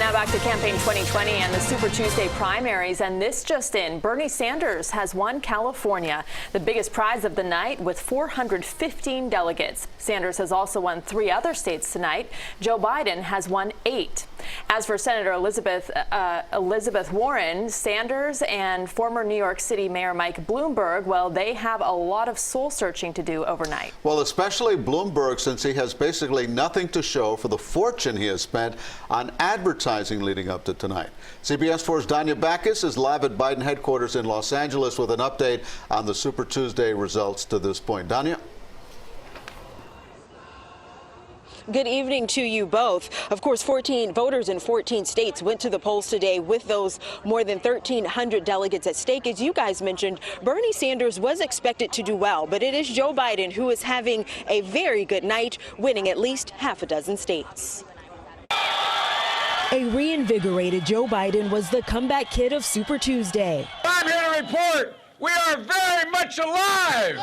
Now back to Campaign 2020 and the Super Tuesday primaries. And this just in, Bernie Sanders has won California, the biggest prize of the night with 415 delegates. Sanders has also won 3 other states tonight. Joe Biden has won 8. As for Senator Elizabeth Warren, Sanders and former New York City Mayor Mike Bloomberg, well, they have a lot of soul searching to do overnight. Well, especially Bloomberg, since he has basically nothing to show for the fortune he has spent on advertising leading up to tonight. CBS 4's Danya Bacchus is live at Biden headquarters in Los Angeles with an update on the Super Tuesday results to this point. Danya? Good evening to you both. Of course, 14 voters in 14 states went to the polls today with those more than 1,300 delegates at stake. As you guys mentioned, Bernie Sanders was expected to do well, but it is Joe Biden who is having a very good night, winning at least half a dozen states. A reinvigorated Joe Biden was the comeback kid of Super Tuesday. I'm here to report we are very much alive.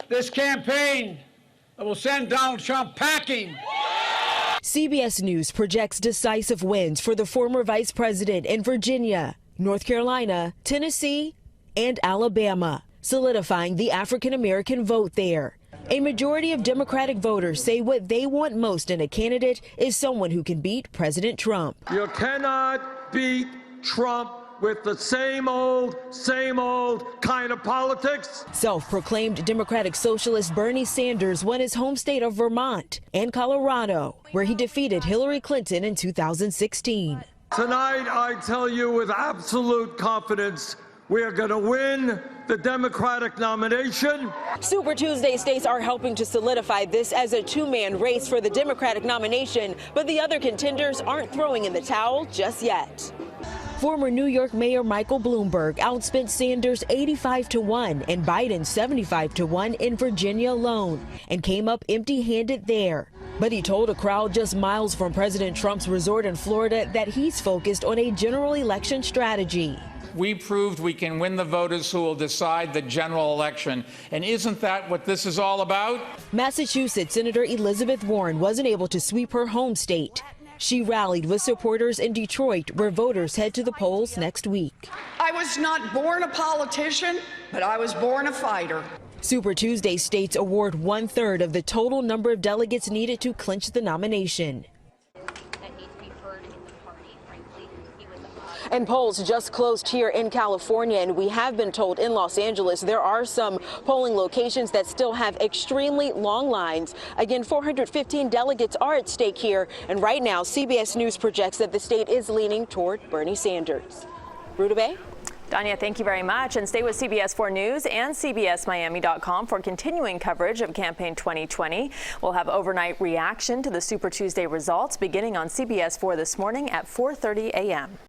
This campaign will send Donald Trump packing. CBS News projects decisive wins for the former vice president in Virginia, North Carolina, Tennessee, and Alabama, solidifying the African-American vote there. A majority of Democratic voters say what they want most in a candidate is someone who can beat President Trump. You cannot beat Trump with the same old kind of politics. Self-proclaimed Democratic Socialist Bernie Sanders won his home state of Vermont and Colorado, where he defeated Hillary Clinton in 2016. Tonight, I tell you with absolute confidence, we are going to win the Democratic nomination. Super Tuesday states are helping to solidify this as a two-man race for the Democratic nomination, but the other contenders aren't throwing in the towel just yet. Former New York Mayor Michael Bloomberg outspent Sanders 85-1 and Biden 75-1 in Virginia alone and came up empty-handed there. But he told a crowd just miles from President Trump's resort in Florida that he's focused on a general election strategy. We proved we can win the voters who will decide the general election. And isn't that what this is all about? Massachusetts Senator Elizabeth Warren wasn't able to sweep her home state. She rallied with supporters in Detroit, where voters head to the polls next week. I was not born a politician, but I was born a fighter. Super Tuesday states award 1/3 of the total number of delegates needed to clinch the nomination. And polls just closed here in California, and we have been told in Los Angeles there are some polling locations that still have extremely long lines. Again, 415 delegates are at stake here, and right now CBS News projects that the state is leaning toward Bernie Sanders. Rudabeh? Danya, thank you very much. And stay with CBS 4 News and CBSMiami.com for continuing coverage of Campaign 2020. We'll have overnight reaction to the Super Tuesday results beginning on CBS 4 this morning at 4:30 a.m.